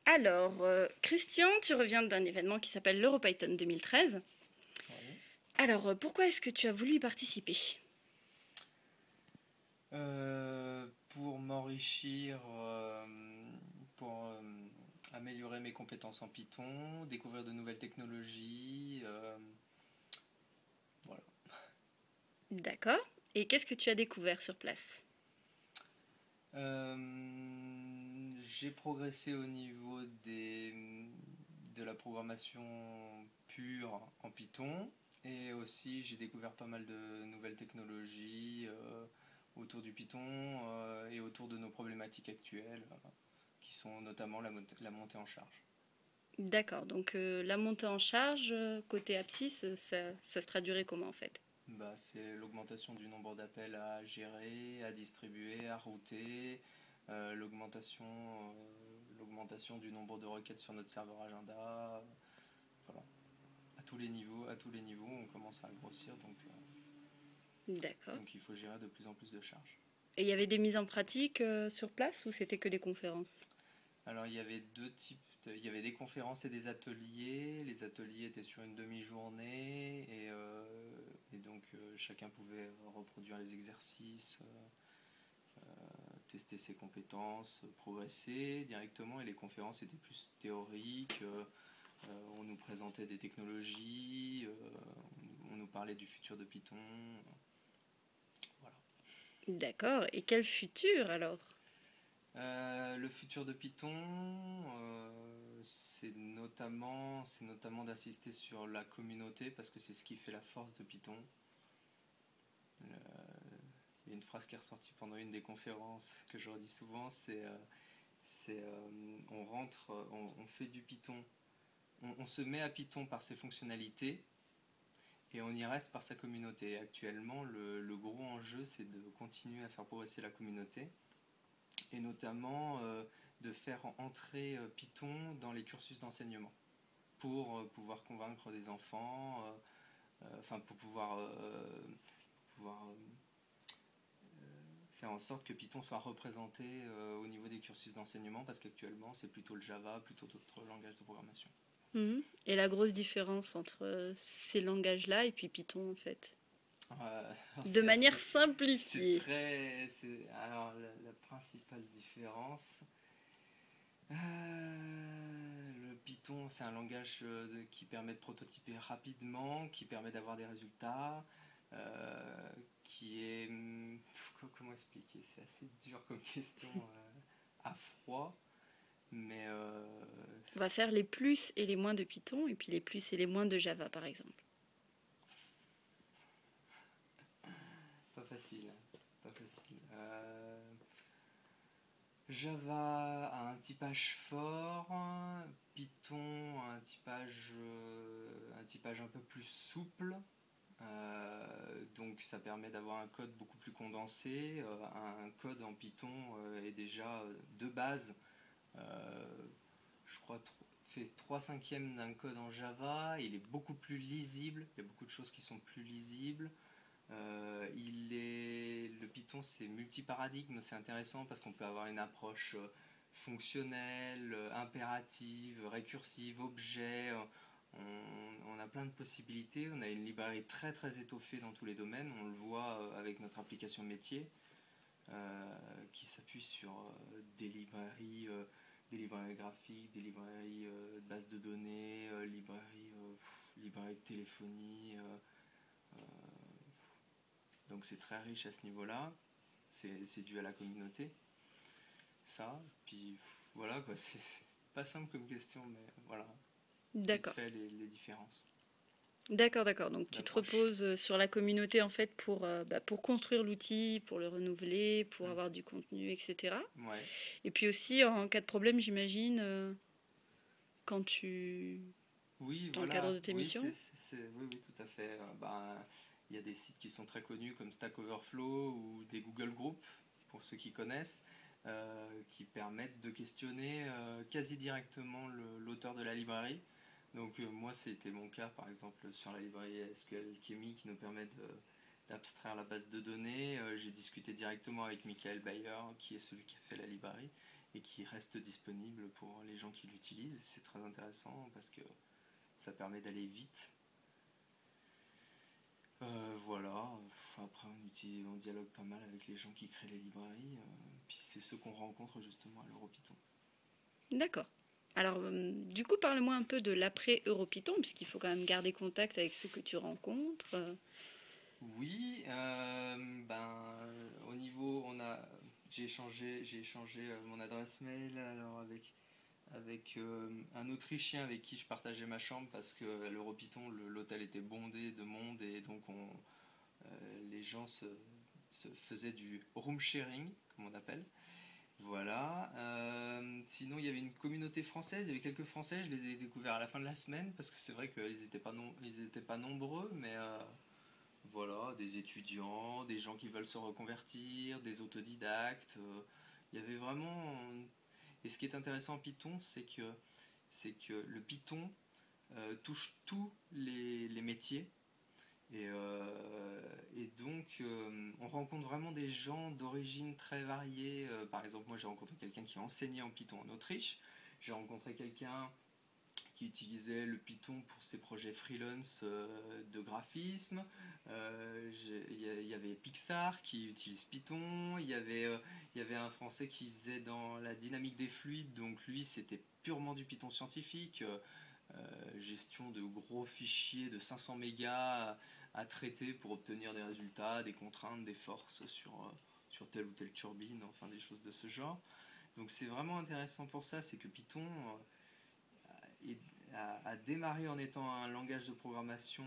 Alors, Christian, tu reviens d'un événement qui s'appelle l'EuroPython 2013. Oui. Alors, pourquoi est-ce que tu as voulu y participer? Pour m'enrichir, pour améliorer mes compétences en Python, découvrir de nouvelles technologies, voilà. D'accord. Et qu'est-ce que tu as découvert sur place? J'ai progressé au niveau de la programmation pure en Python et aussi j'ai découvert pas mal de nouvelles technologies autour du Python et autour de nos problématiques actuelles qui sont notamment la montée en charge. D'accord, donc la montée en charge, côté abscisse, ça se traduirait comment en fait? Bah, c'est l'augmentation du nombre d'appels à gérer, à distribuer, à router, l'augmentation du nombre de requêtes sur notre serveur agenda, voilà. À tous les niveaux, on commence à grossir, D'accord. donc il faut gérer de plus en plus de charges. Et il y avait des mises en pratique sur place ou c'était que des conférences? Alors il y avait deux types, il y avait des conférences et des ateliers. Les ateliers étaient sur une demi-journée et donc chacun pouvait reproduire les exercices, tester ses compétences, progresser directement. Et les conférences étaient plus théoriques. On nous présentait des technologies, on nous parlait du futur de Python. Voilà. D'accord. Et quel futur alors? Le futur de Python, c'est notamment d'assister sur la communauté parce que c'est ce qui fait la force de Python. Il y a une phrase qui est ressortie pendant une des conférences que je redis souvent, on rentre, on fait du Python, on se met à Python par ses fonctionnalités et on y reste par sa communauté. Et actuellement, le gros enjeu, c'est de continuer à faire progresser la communauté et notamment de faire entrer Python dans les cursus d'enseignement pour pouvoir convaincre des enfants, enfin pouvoir faire en sorte que Python soit représenté au niveau des cursus d'enseignement parce qu'actuellement c'est plutôt le Java, plutôt d'autres langages de programmation. Mhm. Et la grosse différence entre ces langages-là et puis Python en fait? De manière c'est simplifiée. très. Alors la principale différence, le Python, c'est un langage qui permet de prototyper rapidement, qui permet d'avoir des résultats, qui est... Comment expliquer? C'est assez dur comme question à froid, mais On va faire les plus et les moins de Python et puis les plus et les moins de Java par exemple. pas facile. Pas facile. Java a un typage fort, Python a un typage un peu plus souple. Donc ça permet d'avoir un code beaucoup plus condensé. Un code en Python est déjà de base, je crois, fait 3 cinquièmes d'un code en Java. Il est beaucoup plus lisible. Il y a beaucoup de choses qui sont plus lisibles. Le Python, c'est multiparadigme, c'est intéressant parce qu'on peut avoir une approche fonctionnelle, impérative, récursive, objet. On a plein de possibilités. On a une librairie très très étoffée dans tous les domaines. On le voit avec notre application métier qui s'appuie sur des librairies graphiques, des librairies de bases de données, librairies de téléphonie. Donc c'est très riche à ce niveau-là. C'est dû à la communauté. Ça. Puis voilà quoi. C'est pas simple comme question, mais voilà. Vite D'accord. fait les différences D'accord, d'accord. Donc tu te d'approche. reposes sur la communauté en fait pour construire l'outil, pour le renouveler, pour Mm. avoir du contenu, etc. Ouais. Et puis aussi en cas de problème, j'imagine, quand tu... Oui, dans le cadre voilà. de tes Oui, missions. oui, oui, tout à fait. Il y a des sites qui sont très connus comme Stack Overflow ou des Google Groups, pour ceux qui connaissent, qui permettent de questionner quasi directement l'auteur de la librairie. Donc moi, c'était mon cas, par exemple, sur la librairie SQL Alchemy qui nous permet d'abstraire la base de données. J'ai discuté directement avec Michael Bayer, qui est celui qui a fait la librairie. et qui reste disponible pour les gens qui l'utilisent. C'est très intéressant parce que ça permet d'aller vite. Voilà, après on dialogue pas mal avec les gens qui créent les librairies, puis c'est ceux qu'on rencontre justement à l'Europython. D'accord. Alors, du coup, parle-moi un peu de l'après-Europython, puisqu'il faut quand même garder contact avec ceux que tu rencontres. Oui, au niveau, j'ai échangé mon adresse mail alors avec un Autrichien avec qui je partageais ma chambre parce que à l'Europython, l'hôtel était bondé de monde et donc les gens se faisaient du room sharing, comme on appelle. Voilà. Sinon, il y avait une communauté française, il y avait quelques Français, je les ai découverts à la fin de la semaine parce que c'est vrai qu'ils n'étaient pas nombreux, mais voilà, des étudiants, des gens qui veulent se reconvertir, des autodidactes. Il y avait vraiment. Et ce qui est intéressant en Python, c'est que le Python touche tous les métiers. Et donc, on rencontre vraiment des gens d'origine très variée. Par exemple, moi, j'ai rencontré quelqu'un qui enseignait en Python en Autriche. J'ai rencontré quelqu'un qui utilisait le Python pour ses projets freelance de graphisme. Il y avait Pixar qui utilise Python. Il y avait un Français qui faisait dans la dynamique des fluides. Donc, lui, c'était purement du Python scientifique. Gestion de gros fichiers de 500 mégas à traiter pour obtenir des résultats, des contraintes, des forces sur telle ou telle turbine, enfin des choses de ce genre. Donc c'est vraiment intéressant pour ça, c'est que Python a démarré en étant un langage de programmation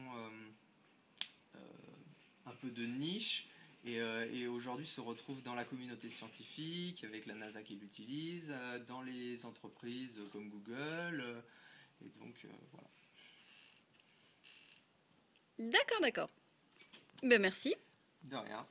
un peu de niche et aujourd'hui se retrouve dans la communauté scientifique, avec la NASA qui l'utilise, dans les entreprises comme Google, et donc voilà. D'accord, d'accord. Ben merci. De rien.